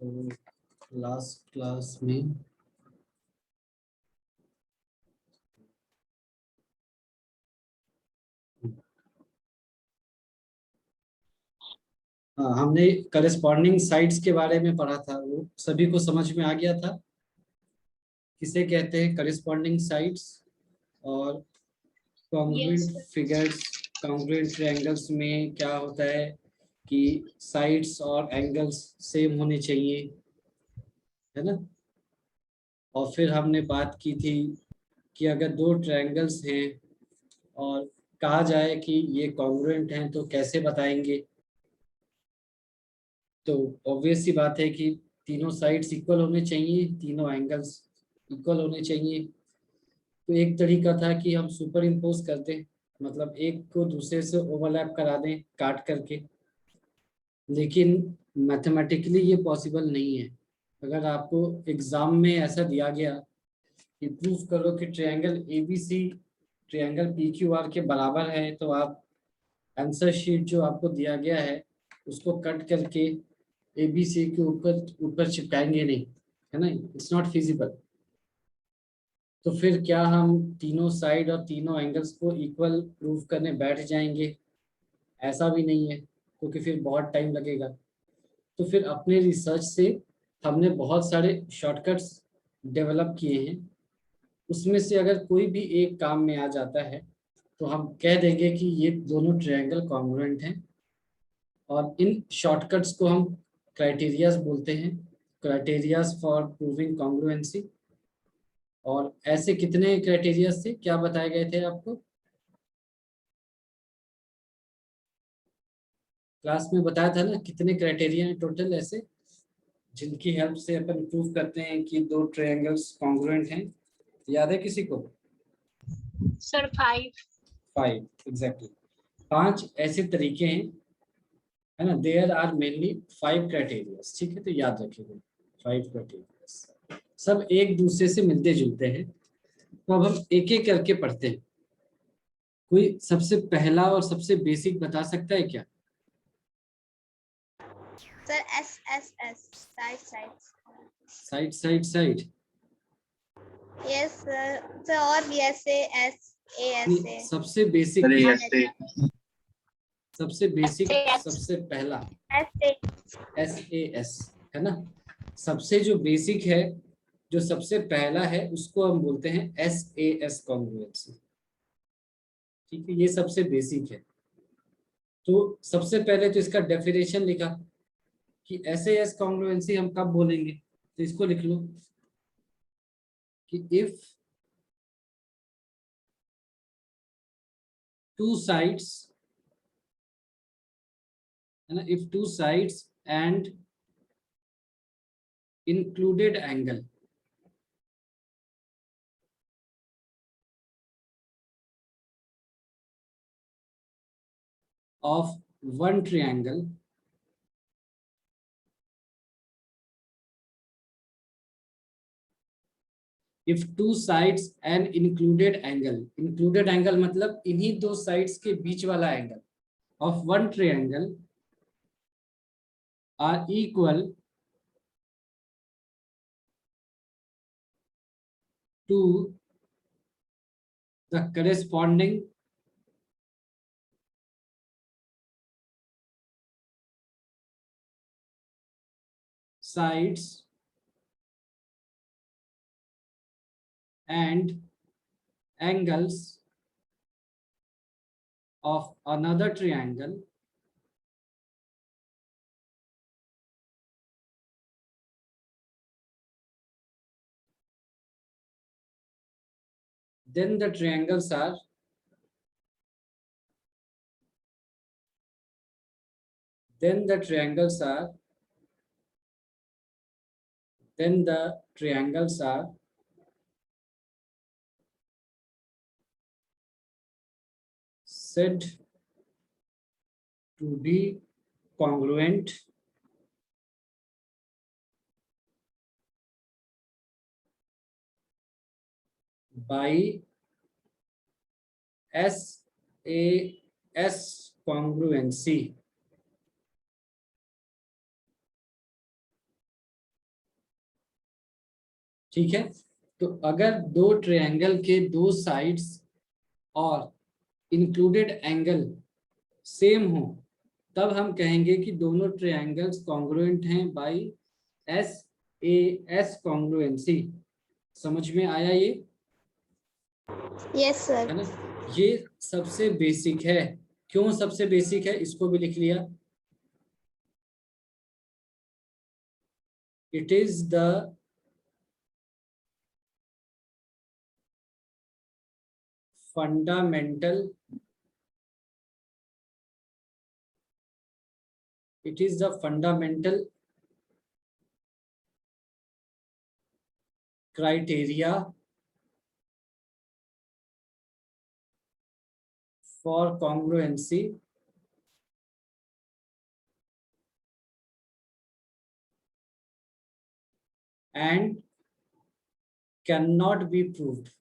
तो last class में हाँ, हमने करस्पॉन्डिंग साइड्स के बारे में पढ़ा था। वो सभी को समझ में आ गया था किसे कहते हैं करस्पॉन्डिंग साइड्स। और Yes, congruent sir. Figures, congruent triangles में क्या होता है कि साइड्स और एंगल्स सेम होने चाहिए, है ना। और फिर हमने बात की थी कि अगर दो ट्रायंगल्स हैं और कहा जाए कि ये कॉन्ग्रुएंट हैं तो कैसे बताएंगे। तो ऑब्वियस सी बात है कि तीनों साइड्स इक्वल होने चाहिए, तीनों एंगल्स इक्वल होने चाहिए। तो एक तरीका था कि हम सुपर इम्पोज कर दें, मतलब एक को दूसरे से ओवरलैप करा दें काट करके। लेकिन मैथमेटिकली ये पॉसिबल नहीं है। अगर आपको एग्जाम में ऐसा दिया गया कि प्रूफ करो कि ट्रायंगल एबीसी ट्रायंगल पीक्यूआर के बराबर है, तो आप आंसर शीट जो आपको दिया गया है उसको कट करके एबीसी के ऊपर ऊपर चिपकाएंगे नहीं, है ना। It's not feasible. तो फिर क्या हम तीनों साइड और तीनों एंगल्स को इक्वल प्रूफ करने बैठ जाएंगे? ऐसा भी नहीं है, क्योंकि फिर बहुत टाइम लगेगा। तो फिर अपने रिसर्च से हमने बहुत सारे शॉर्टकट्स डेवलप किए हैं। उसमें से अगर कोई भी एक काम में आ जाता है तो हम कह देंगे कि ये दोनों ट्रायंगल कॉन्ग्रुएंट हैं। और इन शॉर्टकट्स को हम क्राइटेरियाज बोलते हैं, क्राइटेरियाज फॉर प्रूविंग कॉन्ग्रुएंसी। और ऐसे कितने क्राइटेरियाज थे, क्या बताए गए थे आपको क्लास में? बताया था ना कितने क्राइटेरिया हैं टोटल ऐसे जिनकी हेल्प से अपन प्रूव करते हैं कि दो ट्रायंगल्स कॉन्ग्रुएंट हैं। याद है किसी को? Sir, 5. 5 एग्जैक्टली। 5 ऐसे तरीके हैं, है ना। देयर आर मेनली 5 क्राइटेरियाज, ठीक है। तो याद रखिएगा 5 क्राइटेरियाज, सब एक दूसरे से मिलते जुलते हैं। तो अब हम एक एक करके पढ़ते हैं। कोई सबसे पहला और सबसे बेसिक बता सकता है क्या? Sir, S. Sides. Side side side. Yes, sir. Sir, और भी ऐसे नहीं, S. सबसे बेसिक, सबसे बेसिक, S. सबसे पहला S. SAS, है ना। सबसे जो बेसिक है, जो सबसे पहला है, उसको हम बोलते हैं SAS कॉन्ग्रुएंसी। ठीक है, ये सबसे बेसिक है। तो सबसे पहले तो इसका डेफिनेशन लिखा कि SAS कॉन्ग्रुएंसी हम कब बोलेंगे। तो इसको लिख लो कि इफ टू साइड्स, है ना, if two sides and included angle of one triangle if two sides and included angle मतलब इन्हीं दो साइड्स के बीच वाला angle of one triangle are equal to the corresponding sides and angles of another triangle then the triangles are then the triangles are then the triangles are said to be congruent by SAS congruency। ठीक है, तो अगर दो triangle के दो sides और included angle same हो तब हम कहेंगे कि दोनों ट्रायंगल्स कॉन्ग्रुएंट हैं बाय SAS कॉन्ग्रुएंसी। समझ में आया ये? Yes sir. है ना, ये सबसे बेसिक है। क्यों सबसे बेसिक है, इसको भी लिख लिया। It is the fundamental criteria for congruency and cannot be proved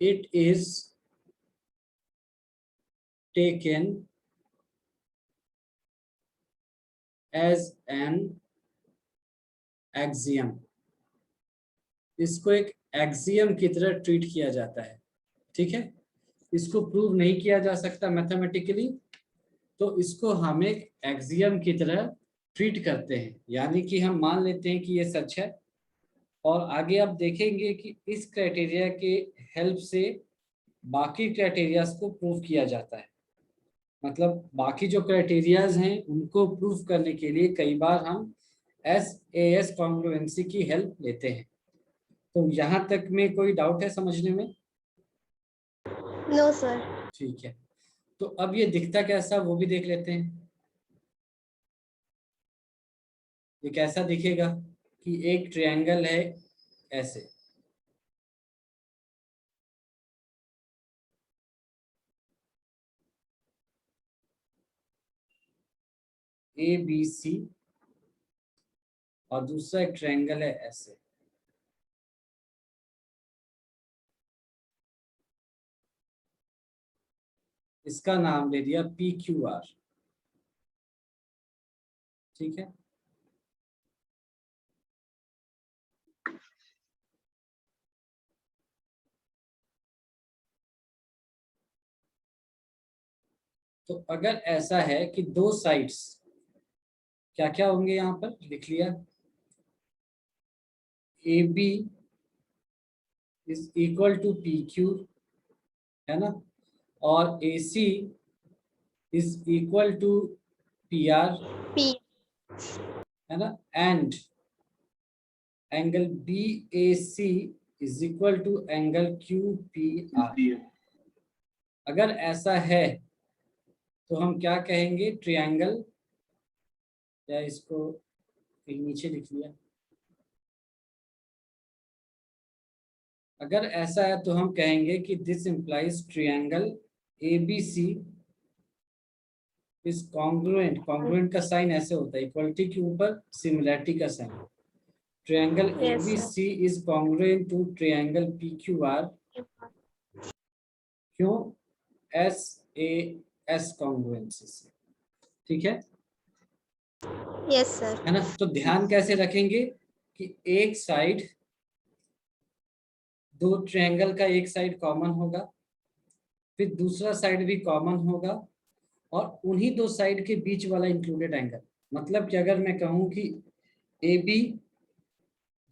it is taken as an axiom। इसको एक एक्सियम की तरह ट्रीट किया जाता है। ठीक है, इसको प्रूव नहीं किया जा सकता मैथमेटिकली, तो इसको हम एक एक्सियम की तरह ट्रीट करते हैं, यानी कि हम मान लेते हैं कि ये सच है और आगे आप देखेंगे कि इस क्राइटेरिया के हेल्प से बाकी क्राइटेरियाज को प्रूव किया जाता है। मतलब बाकी जो क्राइटेरियाज हैं उनको प्रूव करने के लिए कई बार हम SAS कॉन्ग्रुएंसी की हेल्प लेते हैं। तो यहाँ तक में कोई डाउट है समझने में? No sir. ठीक है, तो अब ये दिखता कैसा वो भी देख लेते हैं। ये कैसा दिखेगा कि एक ट्रायंगल है ऐसे, ABC, और दूसरा एक ट्रायंगल है ऐसे। इसका नाम ले दिया PQR। ठीक है, तो अगर ऐसा है कि दो साइड्स क्या क्या होंगे, यहाँ पर लिख लिया। AB is equal to PQ, है ना, और AC is equal to PR, P. है ना, and angle BAC is equal to angle QPR। अगर ऐसा है तो हम क्या कहेंगे, ट्रायंगल, या इसको नीचे लिख लिया। अगर ऐसा है तो हम कहेंगे कि this implies triangle ABC is congruent. Congruent का साइन ऐसे होता है, इक्वलिटी के ऊपर सिमिलरिटी का sign. Triangle Yes, ABC is congruent to triangle PQR। क्यों? SAS कॉन्ग्रुएंसी से। ठीक है, यस सर। है ना। तो ध्यान कैसे रखेंगे कि एक साइड, दो ट्रायंगल का एक साइड कॉमन होगा, फिर दूसरा साइड भी कॉमन होगा, और उन्हीं दो साइड के बीच वाला इंक्लूडेड एंगल। मतलब कि अगर मैं कहूं कि AB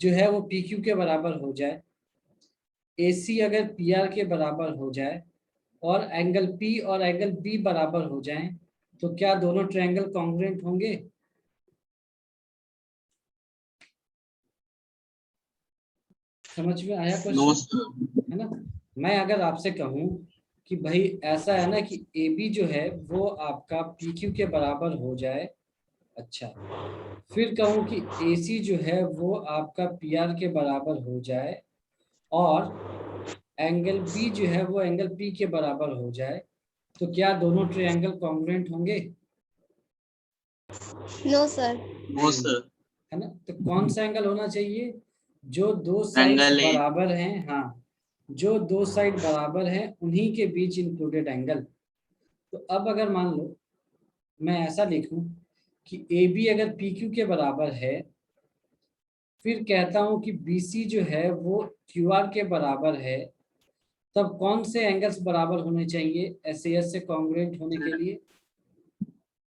जो है वो PQ के बराबर हो जाए, AC अगर PR के बराबर हो जाए, और एंगल P और एंगल B बराबर हो जाएं, तो क्या दोनों ट्रायंगल कॉन्ग्रुएंट होंगे? समझ में आया क्वेश्चन? है ना। मैं अगर आपसे कहूं कि भाई ऐसा है ना कि AB जो है वो आपका PQ के बराबर हो जाए, अच्छा, फिर कहूं कि AC जो है वो आपका PR के बराबर हो जाए, और एंगल B जो है वो एंगल P के बराबर हो जाए, तो क्या दोनों ट्रायंगल कॉन्ग्रुएंट होंगे? No sir. No sir. है ना, तो कौन सा एंगल होना चाहिए? जो दो साइड्स एंगल ए। बराबर हैं, हाँ, जो दो साइड बराबर हैं उन्हीं के बीच इंक्लूडेड एंगल। तो अब अगर मान लो मैं ऐसा लिखूं कि ए बी अगर पी क्यू के बराबर है, फिर कहता हूं कि बी सी जो है वो क्यू आर के बराबर है, तब कौन से एंगल्स बराबर होने चाहिए एस से कॉन्ग्रुएंट होने के लिए?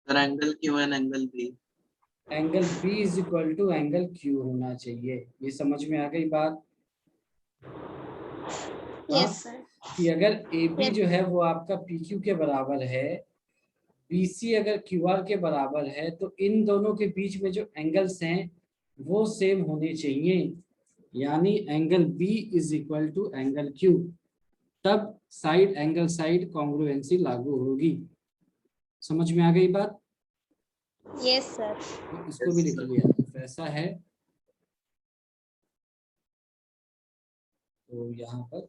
Sir angle Q and angle B. Angle B is equal to angle Q होना चाहिए। ये समझ में आ गई बात? हाँ, यस सर। कि अगर ए बी Yes. जो है वो आपका पी क्यू के बराबर है, बी सी अगर क्यू आर के बराबर है, तो इन दोनों के बीच में जो एंगल्स हैं वो सेम होने चाहिए, यानी angle B is equal to angle Q, तब साइड एंगल साइड कॉन्ग्रुएंसी लागू होगी। समझ में आ गई बात? Yes sir. तो इसको भी लिख लिया। तो ऐसा है, तो यहाँ पर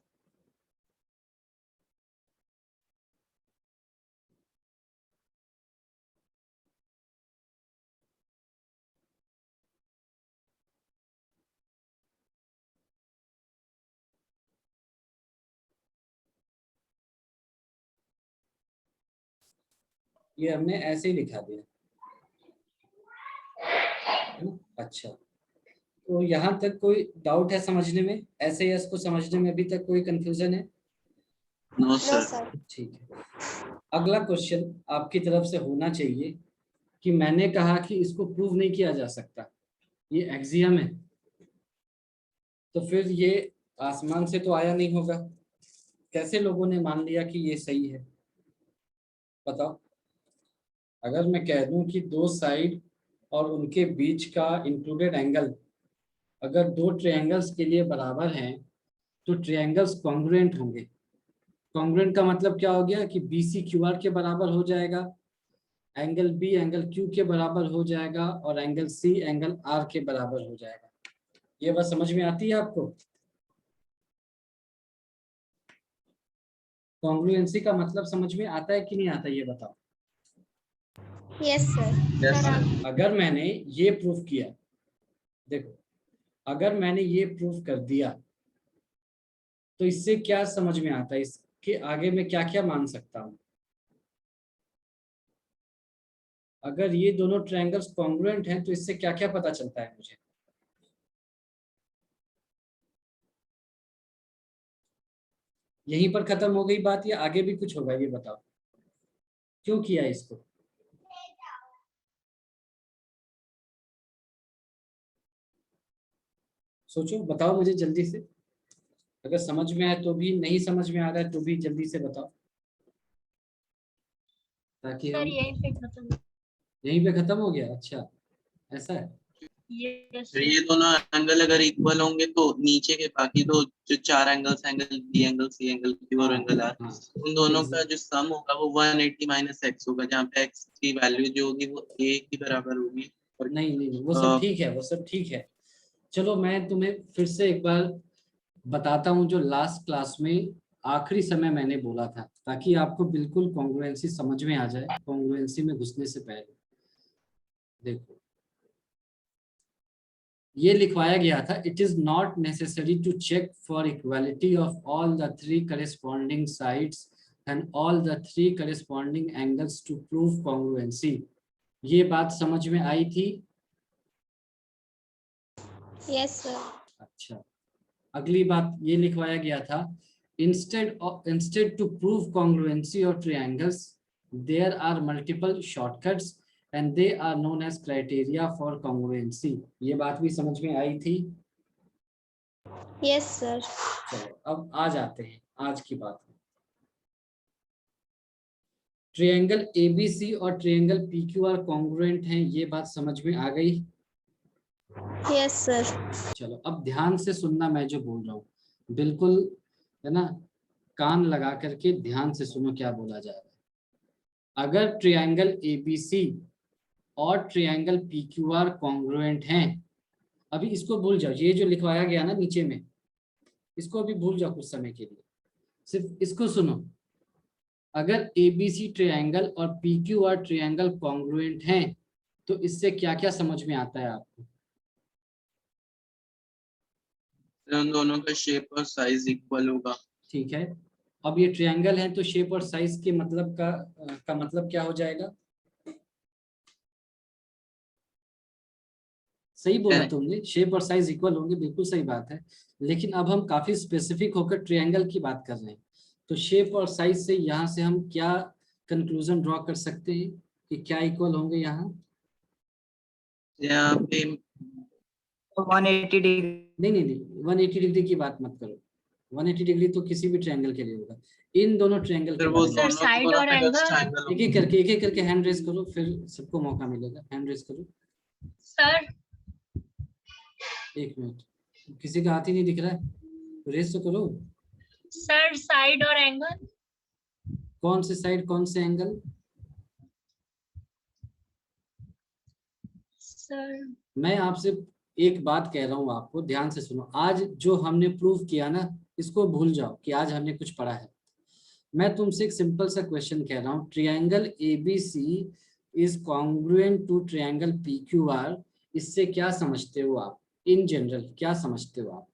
ये हमने ऐसे ही लिखा दिया है ना? अच्छा, तो यहाँ तक कोई डाउट है समझने में? ऐसे एस को समझने में अभी तक कोई कंफ्यूजन है? No no sir. सर। ठीक है, अगला क्वेश्चन आपकी तरफ से होना चाहिए कि मैंने कहा कि इसको प्रूव नहीं किया जा सकता, ये एक्सियम है, तो फिर ये आसमान से तो आया नहीं होगा। कैसे लोगों ने मान लिया कि ये सही है? बताओ। अगर मैं कह दूं कि दो साइड और उनके बीच का इंक्लूडेड एंगल अगर दो ट्रायंगल्स के लिए बराबर हैं, तो ट्रायंगल्स कॉन्ग्रुएंट होंगे। कॉन्ग्रुएंट का मतलब क्या हो गया कि बी सी क्यू आर के बराबर हो जाएगा, एंगल बी एंगल क्यू के बराबर हो जाएगा, और एंगल सी एंगल आर के बराबर हो जाएगा। ये बात समझ में आती है आपको? कॉन्ग्रुएंसी का मतलब समझ में आता है कि नहीं आता, ये बताओ। Yes sir. Yes sir. अगर मैंने ये प्रूफ किया, देखो, अगर मैंने ये प्रूफ कर दिया, तो इससे क्या समझ में आता है, इसके आगे मैं क्या क्या मान सकता हूँ? अगर ये दोनों ट्रायंगल्स कॉन्ग्रुएंट हैं, तो इससे क्या क्या पता चलता है मुझे? यहीं पर खत्म हो गई बात या आगे भी कुछ होगा, ये बताओ। क्यों किया इसको? सोचो, बताओ मुझे जल्दी से। अगर समझ में आए तो भी, नहीं समझ में आ रहा है तो भी जल्दी से बताओ, ताकि हम। यहीं पे खत्म हो गया? अच्छा, ऐसा है। सर ये दोनों एंगल अगर इक्वल होंगे तो नीचे के बाकी दो जो चार angles, angle B angle C angle Q और एंगल आर, हाँ, उन दोनों का जो सम होगा वो 180 माइनस एक्स होगा, जहाँ पे एक्स की वैल्यू जो होगी वो ए के बराबर होगी। और नहीं नहीं, वो सब ठीक है, वो सब ठीक है। चलो, मैं तुम्हें फिर से एक बार बताता हूँ जो लास्ट क्लास में आखिरी समय मैंने बोला था, ताकि आपको बिल्कुल कॉन्ग्रुएंसी समझ में आ जाए कॉन्ग्रुएंसी में घुसने से पहले। देखो, ये लिखवाया गया था, it is not necessary to check for equality of all the three corresponding sides and all the three corresponding angles to prove congruency. ये बात समझ में आई थी? Yes sir. अच्छा, अगली बात ये लिखवाया गया था, instead to prove congruency of triangles there are multiple shortcuts and they are known as criteria for congruency. ये बात भी समझ में आई थी? Yes sir. चलो, अब आ जाते हैं आज की बात में। ट्रायंगल एबीसी और ट्रायंगल पीक्यूआर कॉन्ग्रुएंट हैं, ये बात समझ में आ गई? Yes sir. चलो, अब ध्यान से सुनना मैं जो बोल रहा हूँ, बिल्कुल, है ना, कान लगा करके ध्यान से सुनो क्या बोला जा रहा है। अगर ट्रायंगल एबीसी और ट्रायंगल पीक्यूआर कॉन्ग्रुएंट हैं, अभी इसको भूल जाओ, ये जो लिखवाया गया ना नीचे में, इसको अभी भूल जाओ कुछ समय के लिए, सिर्फ इसको सुनो। अगर एबीसी ट्रायंगल और पीक्यूआर ट्रायंगल कॉन्ग्रुएंट हैं, तो इससे क्या क्या समझ में आता है आपको? उन दोनों का शेप और साइज इक्वल होगा। ठीक है, अब ये ट्रायंगल है तो शेप और साइज के मतलब का मतलब क्या हो जाएगा? सही बोला तुमने, शेप और साइज इक्वल होंगे, बिल्कुल सही बात है। लेकिन अब हम काफी स्पेसिफिक होकर ट्रायंगल की बात कर रहे हैं, तो शेप और साइज से यहाँ से हम क्या कंक्लूजन ड्रॉ कर सकते हैं कि क्या इक्वल होंगे यहाँ? यहाँ पे 180 डिग्री। नहीं, 180 डिग्री की बात मत करो, 180 डिग्री तो किसी भी ट्रायंगल के लिए होगा। इन दोनों ट्रायंगल के फिर वो बारे में दोनों साइड और figures एंगल। triangle एक एक करके हैंड रेज करो, फिर सबको मौका मिलेगा। हैंड रेज करो। सर एक मिनट, किसी का हाथ ही नहीं दिख रहा है, तो रेज तो करो। सर साइड और एंगल। कौन से साइड, कौन से एंगल? सर मैं आपसे एक बात कह रहा हूँ, आपको ध्यान से सुनो। आज जो हमने प्रूव किया ना, इसको भूल जाओ कि आज हमने कुछ पढ़ा है। मैं तुमसे एक सिंपल सा क्वेश्चन कह रहा हूँ, triangle ABC is congruent to triangle PQR, इससे क्या समझते हो आप? इन जनरल क्या समझते हो आप?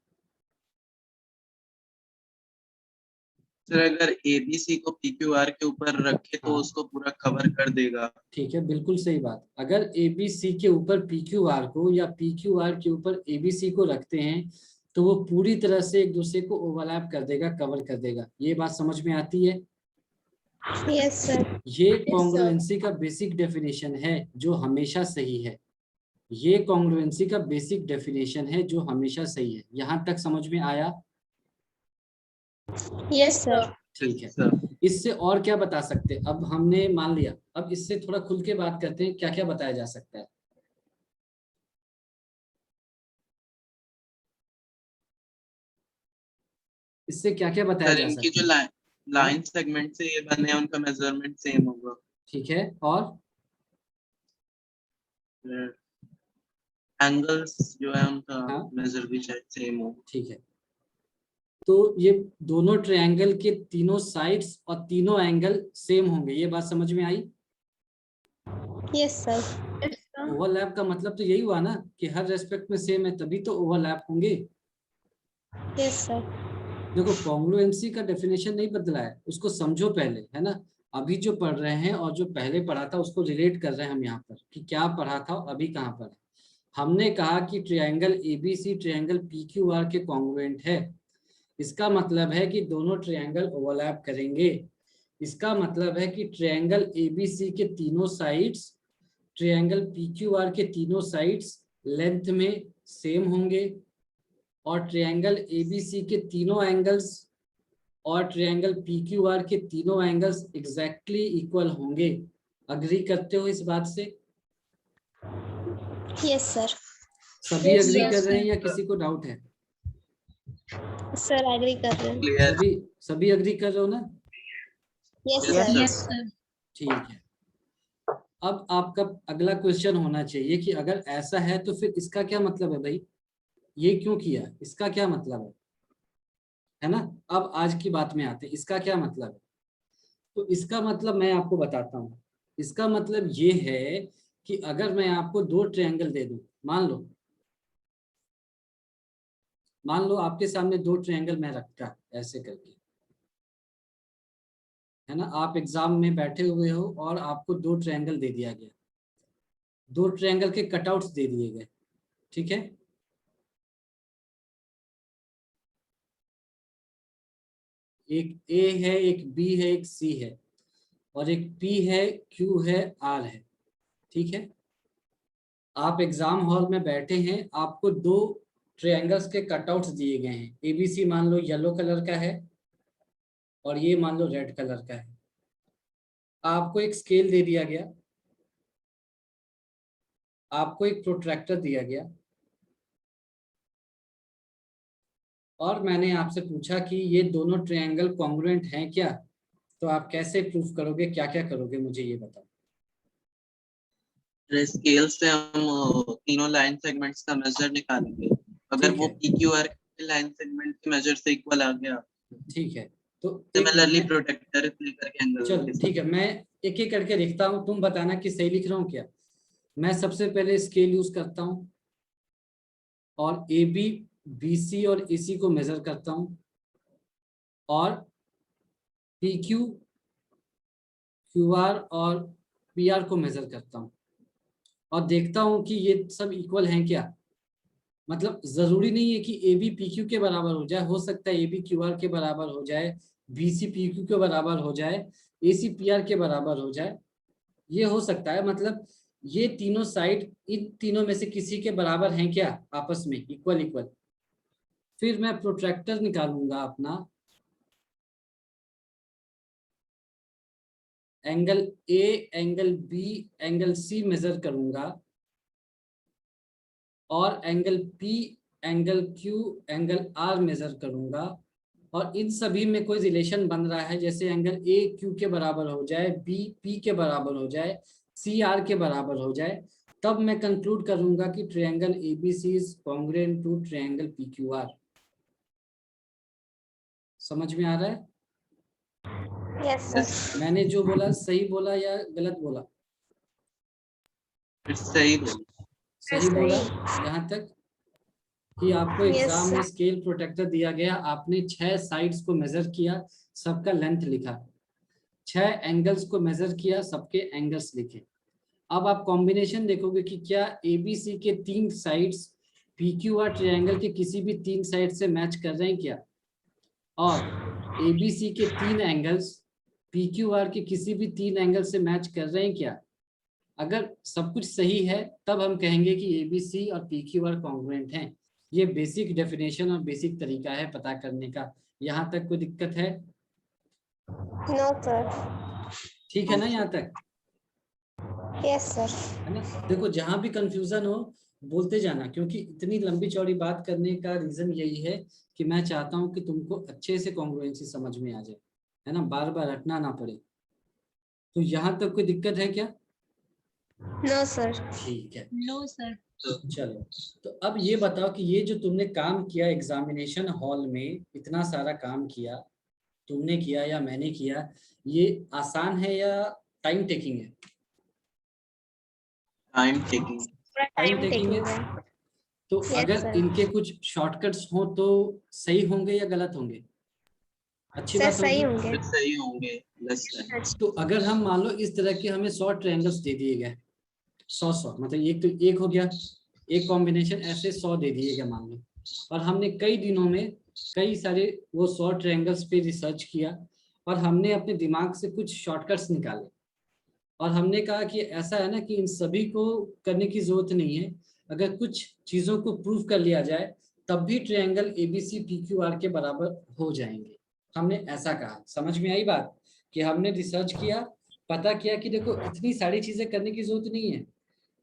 सर अगर एबीसी को पीक्यूआर के ऊपर रखे तो हाँ। उसको पूरा कवर कर देगा। ठीक है, बिल्कुल सही बात। अगर एबीसी के ऊपर पीक्यूआर को या पीक्यूआर के ऊपर एबीसी को रखते हैं तो वो पूरी तरह से एक दूसरे को ओवरलैप कर देगा, कवर कर देगा। ये बात समझ में आती है? Yes, sir. ये कॉन्ग्रुएंसी का बेसिक डेफिनेशन है जो हमेशा सही है। ये कॉन्ग्रुएंसी का बेसिक डेफिनेशन है जो हमेशा सही है। यहाँ तक समझ में आया? Yes, sir. ठीक है। सर इससे और क्या बता सकते हैं? अब हमने मान लिया, अब इससे थोड़ा खुल के बात करते हैं, क्या क्या बताया जा सकता है। इससे क्या क्या बताया सर जा इनकी सकता जो है? लाइन सेगमेंट से ये बने हैं उनका मेजरमेंट सेम होगा। ठीक है, और एंगल्स जो है उनका हाँ। मेजर भी शायद सेम हो। ठीक है, तो ये दोनों ट्रायंगल के तीनों साइड्स और तीनों एंगल सेम होंगे, ये बात समझ में आई? Yes, sir. ओवरलैप का मतलब तो यही हुआ ना कि हर रेस्पेक्ट में सेम है, तभी तो ओवरलैप होंगे। Yes, sir. देखो, कॉन्ग्रुएंसी का डेफिनेशन नहीं बदला है, उसको समझो पहले, है ना। अभी जो पढ़ रहे हैं और जो पहले पढ़ा था उसको रिलेट कर रहे हैं हम यहाँ पर कि क्या पढ़ा था और अभी कहाँ पर है। हमने कहा कि ट्रायंगल एबीसी ट्रायंगल पीक्यूआर के कॉन्ग्रुएंट है। इसका मतलब है कि दोनों ट्रायंगल ओवरलैप करेंगे। इसका मतलब है कि ट्रायंगल एबीसी के तीनों साइड्स ट्रायंगल पीक्यूआर के तीनों साइड्स लेंथ में सेम होंगे, और ट्रायंगल एबीसी के तीनों एंगल्स और ट्रायंगल पीक्यूआर के तीनों एंगल्स एग्जैक्टली इक्वल होंगे। अग्री करते हो इस बात से? Yes, sir. सभी Yes, अग्री sir. कर रहे हैं या किसी को डाउट है? Sir, agree कर रहे हैं. क्लियर। सभी अग्री कर रहे हो ना? Yes, Yes, sir. Yes sir. ठीक है। अब आपका अगला क्वेश्चन होना चाहिए कि अगर ऐसा है तो फिर इसका क्या मतलब है भाई? ये क्यों किया, इसका क्या मतलब है ना? अब आज की बात में आते हैं, इसका क्या मतलब है। तो इसका मतलब मैं आपको बताता हूँ। इसका मतलब ये है कि अगर मैं आपको दो ट्रायंगल दे दूं, मान लो आपके सामने दो ट्रायंगल मैं रखता ऐसे करके, है ना। आप एग्जाम में बैठे हुए हो और आपको दो ट्रायंगल दे दिया गया, दो ट्रायंगल के कटआउट्स दे दिए गए, ठीक है। एक ए है, एक बी है, एक सी है, और एक पी है, क्यू है, आर है, ठीक है। आप एग्जाम हॉल में बैठे हैं, आपको दो ट्रायंगल्स के कटआउट्स दिए गए हैं। एबीसी मान लो येलो कलर का है और ये मान लो रेड कलर का है। आपको एक स्केल दे दिया गया, आपको एक प्रोट्रैक्टर दिया गया, और मैंने आपसे पूछा कि ये दोनों ट्रायंगल कॉन्ग्रुएंट हैं क्या। तो आप कैसे प्रूफ करोगे, क्या क्या करोगे, मुझे ये बताओ। स्केल से हम तीनों लाइन सेगमेंट्स का मेजर निकालेंगे। अगर ठीक वो है। पीक्यूआर के लाइन सेगमेंट के मेजर से इक्वल आ गया, ठीक है, तो सिमिलरली प्रोटेक्टर लेकर के एंगल चलो ठीक है, मैं एक एक करके लिखता हूँ, तुम बताना कि सही लिख रहा हूँ क्या। मैं सबसे पहले स्केल यूज करता हूँ और ए बी बी सी और ए सी को मेजर करता हूँ, और पी क्यू क्यू आर और पी आर को मेजर करता हूँ, और देखता हूँ कि ये सब इक्वल हैं क्या। मतलब जरूरी नहीं है कि ए बी पी क्यू के बराबर हो जाए, हो सकता है ए बी क्यू आर के बराबर हो जाए, बी सी पी क्यू के बराबर हो जाए, ए सी पी आर के बराबर हो जाए, ये हो सकता है। मतलब ये तीनों साइड इन तीनों में से किसी के बराबर हैं क्या आपस में, इक्वल इक्वल। फिर मैं प्रोट्रैक्टर निकालूंगा अपना, angle A, angle B, angle C measure करूंगा, और angle P, angle Q, angle R measure करूंगा, और इन सभी में कोई रिलेशन बन रहा है, जैसे एंगल ए क्यू के बराबर हो जाए, बी पी के बराबर हो जाए, सी आर के बराबर हो जाए, तब मैं कंक्लूड करूंगा कि triangle ABC is congruent to triangle PQR. समझ में आ रहा है? Yes, sir. मैंने जो बोला सही बोला या गलत बोला? सही बोला। सही बोला। सही। यहाँ तक कि आपको Yes, एग्जाम में sir. स्केल प्रोटेक्टर दिया गया, आपने 6 साइड्स को मेजर किया, सबका लेंथ लिखा, 6 एंगल्स को मेजर किया, सबके एंगल्स लिखे। अब आप कॉम्बिनेशन देखोगे कि क्या एबीसी के 3 साइड्स पीक्यूआर ट्रायंगल के किसी भी 3 साइड से मैच कर रहे हैं क्या, और एबीसी के 3 एंगल्स पीक्यूआर के किसी भी 3 एंगल से मैच कर रहे हैं क्या। अगर सब कुछ सही है तब हम कहेंगे कि एबीसी और पीक्यूआर कॉन्ग्रुएंट हैं। ये बेसिक डेफिनेशन और बेसिक तरीका है पता करने का। यहाँ तक कोई दिक्कत है? No, sir. ठीक है ना यहाँ तक? Yes, sir. है ना? देखो जहां भी कंफ्यूजन हो बोलते जाना, क्योंकि इतनी लंबी चौड़ी बात करने का रीजन यही है कि मैं चाहता हूं कि तुमको अच्छे से कॉन्ग्रुएंसी समझ में आ जाए, है ना, बार बार रटना ना पड़े। तो यहाँ तक कोई दिक्कत है क्या? No, sir. ठीक है, No, sir. चलो। तो अब ये बताओ कि ये जो तुमने काम किया एग्जामिनेशन हॉल में, इतना सारा काम किया, तुमने किया या मैंने किया, ये आसान है या टाइम टेकिंग है? Time taking. थोड़ा टाइम time टेकिंग taking है। है। तो Yes, अगर sir. इनके कुछ शॉर्टकट्स हो तो सही होंगे या गलत होंगे? अच्छी Sir, बात सही होगी। होंगे। सही होंगे। Less than. तो अगर हम मान लो इस तरह के हमें 100 ट्रायंगल्स दे दिए गए, 100 मतलब एक तो एक हो गया, एक कॉम्बिनेशन, ऐसे 100 दे दिए गए मान लो, और हमने कई दिनों में कई सारे वो 100 ट्रायंगल्स पे रिसर्च किया, और हमने अपने दिमाग से कुछ शॉर्टकट्स निकाले, और हमने कहा कि ऐसा है ना कि इन सभी को करने की जरूरत नहीं है, अगर कुछ चीजों को प्रूव कर लिया जाए तब भी ट्रायंगल एबीसी पीक्यूआर के बराबर हो जाएंगे। हमने ऐसा कहा। समझ में आई बात? कि हमने रिसर्च किया, पता किया कि देखो इतनी सारी चीजें करने की जरूरत नहीं है,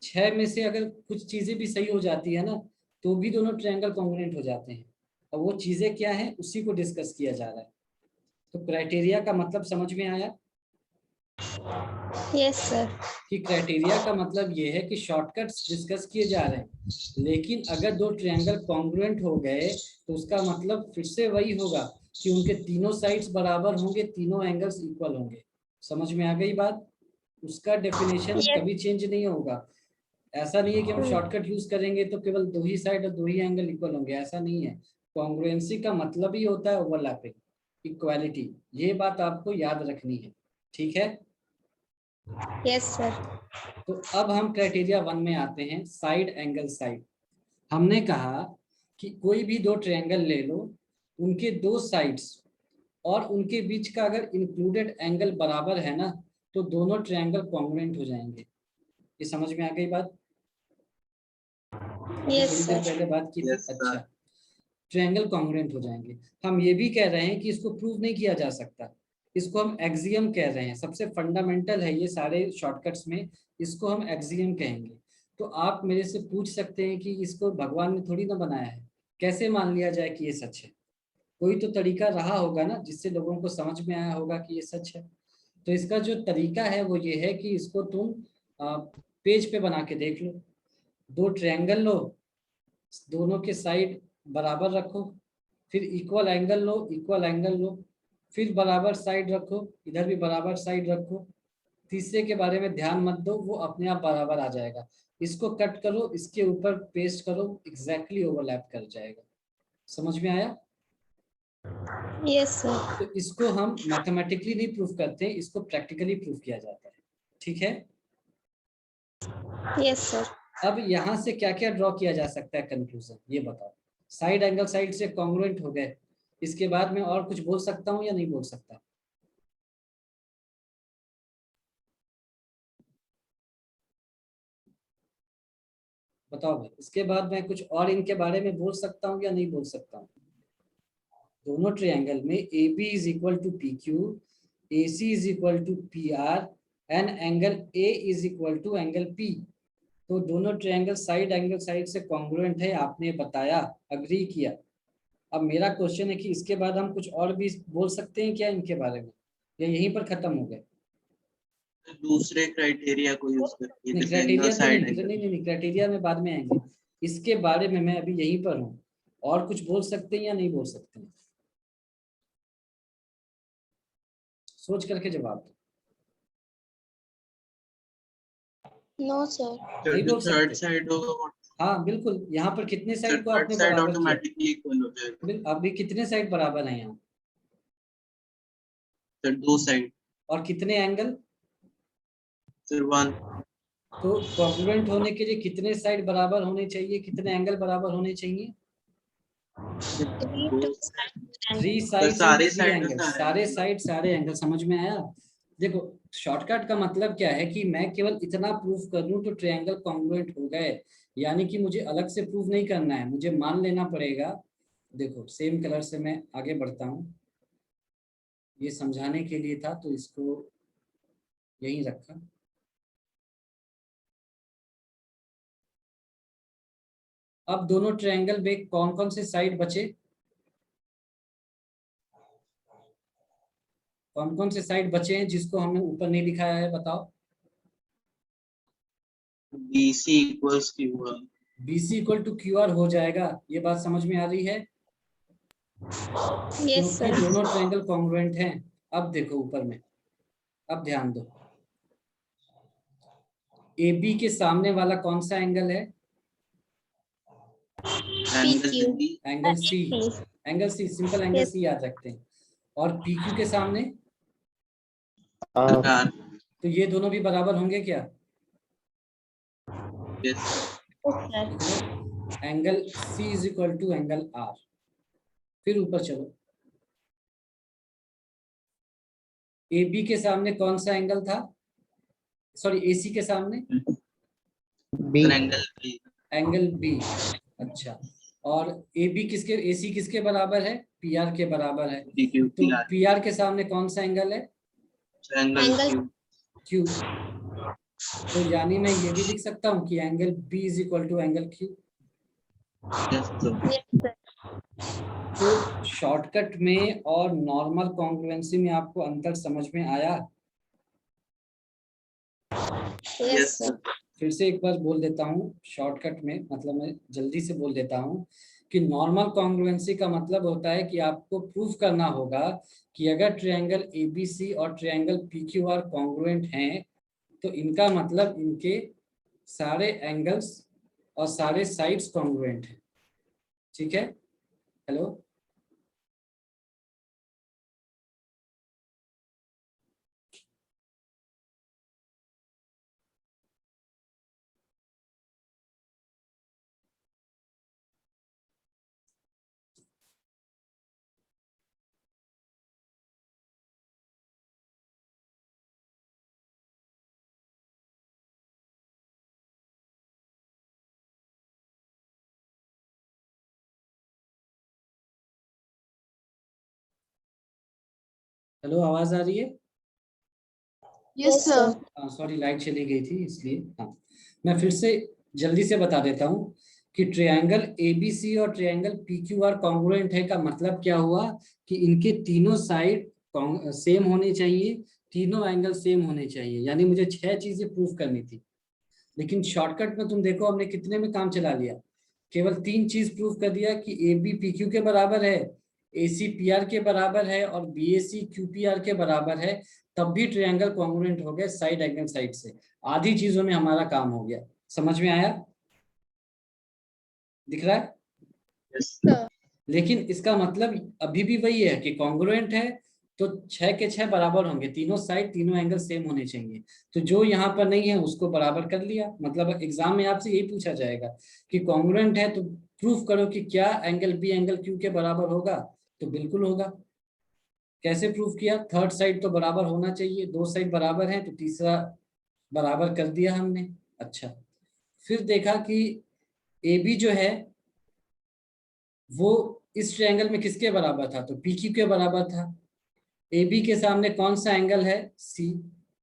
6 में से अगर कुछ चीजें भी सही हो जाती है ना तो भी दोनों ट्रायंगल कॉन्ग्रुएंट हो जाते हैं। और वो चीजें क्या है उसी को डिस्कस किया जा रहा है। तो क्राइटेरिया का मतलब समझ में आया? Yes, sir. कि क्राइटेरिया का मतलब ये है कि शॉर्टकट्स डिस्कस किए जा रहे हैं, लेकिन अगर दो ट्रायंगल कॉन्ग्रुएंट हो गए तो उसका मतलब फिर से वही होगा कि उनके तीनों साइड्स बराबर होंगे, तीनों एंगल्स इक्वल होंगे। समझ में आ गई बात? उसका डेफिनेशन Yes. कभी चेंज नहीं होगा। ऐसा नहीं है कि हम शॉर्टकट यूज करेंगे तो केवल 2 ही साइड और 2 ही एंगल इक्वल होंगे, ऐसा नहीं है। कॉन्ग्रुएंसी का मतलब ही होता है ओवरलैपिंग, इक्वालिटी। ये बात आपको याद रखनी है, ठीक है? Yes, sir. तो अब हम क्राइटेरिया 1 में आते हैं, साइड एंगल साइड। हमने कहा कि कोई भी 2 ट्रायंगल ले लो, उनके 2 साइड्स और उनके बीच का अगर इंक्लूडेड एंगल बराबर है ना तो दोनों ट्रायंगल कॉन्ग्रुएंट हो जाएंगे। ये समझ में आ गई बात? Yes, थोड़ी देर sir. पहले बात की थी। Yes, sir. अच्छा, ट्रायंगल कॉन्ग्रुएंट हो जाएंगे। हम ये भी कह रहे हैं कि इसको प्रूव नहीं किया जा सकता, इसको हम एक्सियम कह रहे हैं। सबसे फंडामेंटल है ये सारे शॉर्टकट्स में, इसको हम एक्सियम कहेंगे। तो आप मेरे से पूछ सकते हैं कि इसको भगवान ने थोड़ी ना बनाया है, कैसे मान लिया जाए कि ये सच है? कोई तो तरीका रहा होगा ना जिससे लोगों को समझ में आया होगा कि ये सच है। तो इसका जो तरीका है वो ये है कि इसको तुम पेज पे बना के देख लो। 2 ट्रायंगल लो, दोनों के साइड बराबर रखो, फिर इक्वल एंगल लो, इक्वल एंगल लो, फिर बराबर साइड रखो, इधर भी बराबर साइड रखो। तीसरे के बारे में ध्यान मत दो, वो अपने आप बराबर आ जाएगा। इसको कट करो, इसके ऊपर पेस्ट करो, एग्जैक्टली ओवरलैप कर जाएगा। समझ में आया? Yes, sir. तो इसको हम मैथमेटिकली नहीं प्रूफ करते, इसको प्रैक्टिकली प्रूफ किया जाता है, ठीक है? Yes, sir. अब यहाँ से क्या क्या ड्रॉ किया जा सकता है कंक्लूजन, ये बताओ। साइड एंगल साइड से कॉन्ग्रुएंट हो गए, इसके बाद मैं और कुछ बोल सकता हूँ या नहीं बोल सकता? बताओ भाई, इसके बाद मैं कुछ और इनके बारे में बोल सकता हूँ या नहीं बोल सकता हूँ? दोनों ट्रायंगल में AB is equal to PQ, AC is equal to PR and angle A is equal to angle P। तो दोनों ट्रायंगल साइड एंगल साइड से कॉन्ग्रुएंट है, आपने बताया, अग्री किया। अब मेरा क्वेश्चन है कि इसके बाद हम कुछ और भी बोल सकते हैं क्या इनके बारे में, या यहीं पर खत्म हो गए? दूसरे क्राइटेरिया को यूज करके नहीं, जैसे क्राइटेरिया एंगल तो साइड नहीं, एंगल। नहीं, क्राइटेरिया में बाद में आएंगे। इसके बारे में मैं अभी यहीं पर हूँ, और कुछ बोल सकते हैं या नहीं बोल सकते हैं? सोच करके जवाब दो। No sir. नहीं जो बोल थर्ड सकते? साइड होगा, हाँ बिल्कुल, यहाँ पर कितने साइड को थर्ड आपने साइड बराबर किया? ऑटोमेटिकली इक्वल हो जाएगा। अभी कितने साइड बराबर है यहाँ? Sir 2 side. और कितने एंगल? सर 1। तो कॉन्ग्रुएंट होने के लिए कितने साइड बराबर होने चाहिए, कितने एंगल बराबर होने चाहिए? 3 साइड्स एंड सारे 3 साइड एंगल, सारे साइड सारे एंगल। समझ में आया? देखो, शॉर्टकट का मतलब क्या है कि मैं केवल इतना प्रूफ कर दूं तो ट्रायंगल कॉन्ग्रुएंट हो गए, यानी कि मुझे अलग से प्रूफ नहीं करना है, मुझे मान लेना पड़ेगा। देखो सेम कलर से मैं आगे बढ़ता हूँ, ये समझाने के लिए था तो इसको यहीं रखा। अब दोनों ट्रायंगल में कौन कौन से साइड बचे? कौन कौन से साइड बचे हैं जिसको हमने ऊपर नहीं दिखाया है, बताओ। BC equals QR। BC equal to QR हो जाएगा, ये बात समझ में आ रही है? यस क्योंकि सर। दोनों ट्रायंगल कॉन्ग्रुएंट हैं। अब देखो ऊपर में, अब ध्यान दो, AB के सामने वाला कौन सा एंगल है? Angle PQ। B। Angle C। Angle C, simple angle Yes. C याद रखते हैं। और PQ के सामने, R। तो ये दोनों भी बराबर होंगे क्या? Yes. Angle C is equal to angle R। फिर ऊपर चलो, AB के सामने कौन सा एंगल था? सॉरी, AC के सामने एंगल B। Angle B। अच्छा, और AC किसके बराबर है? PR के बराबर है। PQ तो PR। PR के सामने कौन सा एंगल है? Angle Q। Q। तो यानी मैं ये भी लिख सकता हूँ कि angle B is equal to angle Q। Yes sir. Yes sir. तो शॉर्टकट में और नॉर्मल कॉन्ग्रुएंसी में आपको अंतर समझ में आया? Yes sir. फिर से एक बार बोल देता हूँ शॉर्टकट में, मतलब मैं जल्दी से बोल देता हूँ कि नॉर्मल कॉन्ग्रुएंसी का मतलब होता है कि आपको प्रूफ करना होगा कि अगर ट्रायंगल ABC और ट्रायंगल PQR कॉन्ग्रुएंट हैं तो इनका मतलब इनके सारे एंगल्स और सारे साइड्स कॉन्ग्रुएंट हैं। ठीक है? हेलो, हेलो, आवाज आ रही है? Yes sir. सॉरी, लाइट चली गई थी इसलिए। हाँ, मैं फिर से जल्दी से बता देता हूँ कि ट्रायंगल ABC और ट्रायंगल PQR कॉन्ग्रुएंट है का मतलब क्या हुआ कि इनके तीनों साइड सेम होने चाहिए, तीनों एंगल सेम होने चाहिए, यानी मुझे 6 चीजें प्रूफ करनी थी। लेकिन शॉर्टकट में तुम देखो हमने कितने में काम चला लिया, केवल 3 चीज प्रूफ कर दिया कि AB PQ के बराबर है, AC PR के बराबर है और BAC QPR के बराबर है, तब भी ट्रायंगल कॉन्ग्रुएंट हो गए साइड एंगल साइड से। आधी चीजों में हमारा काम हो गया। समझ में आया? दिख रहा है? यस। लेकिन इसका मतलब अभी भी वही है कि कॉन्ग्रुएंट है तो 6 के 6 बराबर होंगे, तीनों साइड तीनों एंगल सेम होने चाहिए। तो जो यहाँ पर नहीं है उसको बराबर कर लिया। मतलब एग्जाम में आपसे यही पूछा जाएगा कि कॉन्ग्रुएंट है तो प्रूफ करो कि क्या एंगल बी एंगल क्यू के बराबर होगा, तो बिल्कुल होगा। कैसे प्रूफ किया? थर्ड साइड तो बराबर होना चाहिए, दो साइड बराबर है तो तीसरा बराबर कर दिया हमने। अच्छा, फिर देखा कि ए बी जो है वो इस ट्रायंगल में किसके बराबर था, तो पी क्यू के बराबर था। ए बी के सामने कौन सा एंगल है, सी,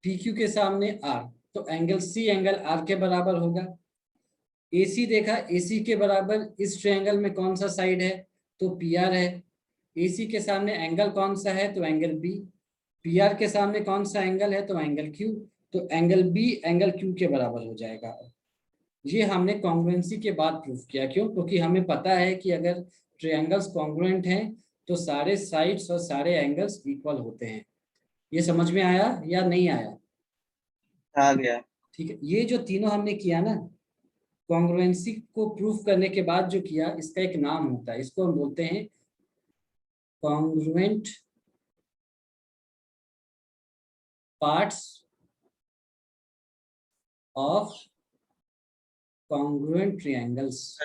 पी क्यू के सामने आर, तो एंगल सी एंगल आर के बराबर होगा। ए सी देखा, ए सी के बराबर इस ट्रायंगल में कौन सा साइड है, तो पी आर है। ए सी के सामने एंगल कौन सा है, तो एंगल बी। पी आर के सामने कौन सा एंगल है, तो एंगल क्यू, तो एंगल बी एंगल क्यू के बराबर हो जाएगा। ये हमने कॉन्ग्रुएंसी के बाद प्रूफ किया। क्यों? क्योंकि हमें पता है कि अगर ट्रायंगल्स कॉन्ग्रुएंट हैं तो सारे साइड्स और सारे एंगल्स इक्वल होते हैं। ये समझ में आया या नहीं आया? आ गया। ठीक है, ये जो तीनों हमने किया ना, कॉन्ग्रुएंसी को प्रूफ करने के बाद जो किया, इसका एक नाम होता है, इसको हम बोलते हैं congruent parts of congruent triangles.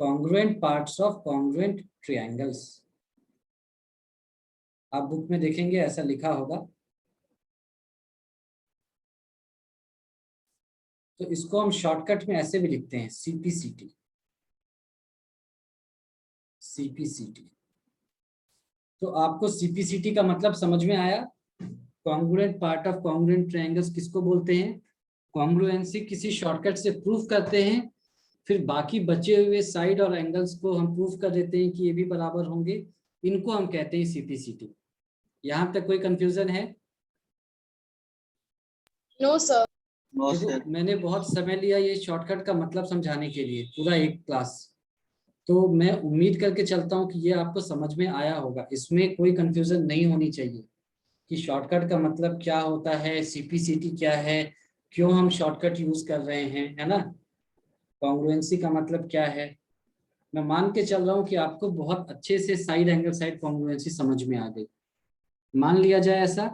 Congruent parts of congruent triangles, आप बुक में देखेंगे ऐसा लिखा होगा। तो इसको हम शॉर्टकट में ऐसे भी लिखते हैं, सीपीसीटी। सीपीसीटी, तो आपको सीपीसीटी का मतलब समझ में आया? Congruent part of congruent triangles किसको बोलते हैं? कॉन्ग्रुएंसी किसी शॉर्टकट से प्रूफ करते हैं, फिर बाकी बचे हुए साइड और एंगल्स को हम प्रूफ कर देते हैं कि ये भी बराबर होंगे, इनको हम कहते हैं सीपीसीटी। यहाँ तक कोई कंफ्यूजन है? No sir. नो देखो, सर। मैंने बहुत समय लिया ये शॉर्टकट का मतलब समझाने के लिए, पूरा एक क्लास। तो मैं उम्मीद करके चलता हूँ कि ये आपको समझ में आया होगा, इसमें कोई कंफ्यूजन नहीं होनी चाहिए कि शॉर्टकट का मतलब क्या होता है, सीपीसीटी क्या है, क्यों हम शॉर्टकट यूज कर रहे हैं, है ना? कॉन्ग्रुएंसी का मतलब क्या है। मैं मान के चल रहा हूँ कि आपको बहुत अच्छे से साइड एंगल साइड कॉन्ग्रुएंसी समझ में आ गई। मान लिया जाए ऐसा?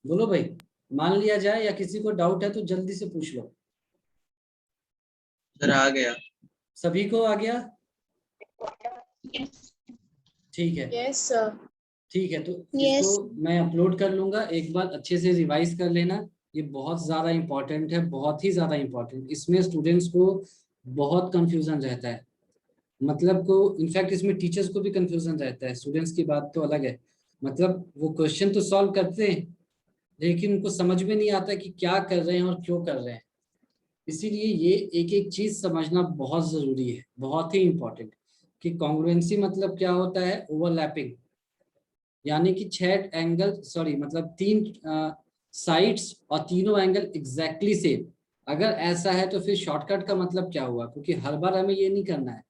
बोलो भाई, मान लिया जाए या किसी को डाउट है तो जल्दी से पूछ लो। सर आ गया। सभी को आ गया? Yes. यस ठीक है, सर। ठीक है। तो Yes. इसको मैं अपलोड कर लूंगा, एक बार अच्छे से रिवाइज कर लेना। ये बहुत ज़्यादा इम्पोर्टेंट है, बहुत ही ज़्यादा इम्पोर्टेंट। इसमें स्टूडेंट्स को बहुत कंफ्यूजन रहता है, मतलब को इनफैक्ट इसमें टीचर्स को भी कंफ्यूजन रहता है। स्टूडेंट्स की बात तो अलग है, मतलब वो क्वेश्चन तो सॉल्व करते हैं लेकिन उनको समझ में नहीं आता कि क्या कर रहे हैं और क्यों कर रहे हैं। इसीलिए ये एक एक चीज समझना बहुत जरूरी है, बहुत ही इंपॉर्टेंट। कि कॉन्ग्रुएंसी मतलब क्या होता है? ओवरलैपिंग, यानी कि 6 एंगल, सॉरी मतलब 3 साइड्स और तीनों एंगल एग्जैक्टली सेम। अगर ऐसा है तो फिर शॉर्टकट का मतलब क्या हुआ? क्योंकि हर बार हमें ये नहीं करना है,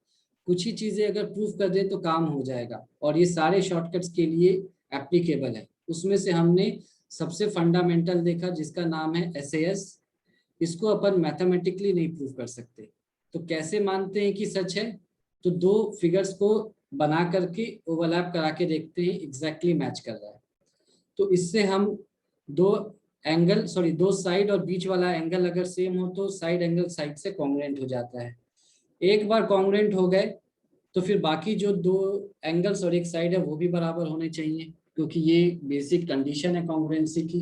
कुछ ही चीजें अगर प्रूफ कर दें तो काम हो जाएगा, और ये सारे शॉर्टकट्स के लिए एप्लीकेबल है। उसमें से हमने सबसे फंडामेंटल देखा जिसका नाम है SAS। इसको अपन मैथमेटिकली नहीं प्रूव कर सकते, तो कैसे मानते हैं कि सच है? तो दो फिगर्स को बना करके ओवरलैप करा के देखते हैं एग्जैक्टली मैच कर रहा है। तो इससे हम दो एंगल, सॉरी दो साइड और बीच वाला एंगल अगर सेम हो तो साइड एंगल साइड से कॉन्ग्रुएंट हो जाता है। एक बार कॉन्ग्रुएंट हो गए तो फिर बाकी जो दो एंगल्स और एक साइड है वो भी बराबर होने चाहिए, क्योंकि ये बेसिक कंडीशन है कॉन्ग्रुएंसी की।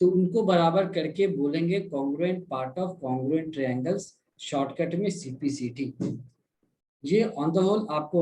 तो उनको बराबर करके बोलेंगे congruent part of congruent triangles, shortcut में सीपीसीटी। ये ऑन द होल आपको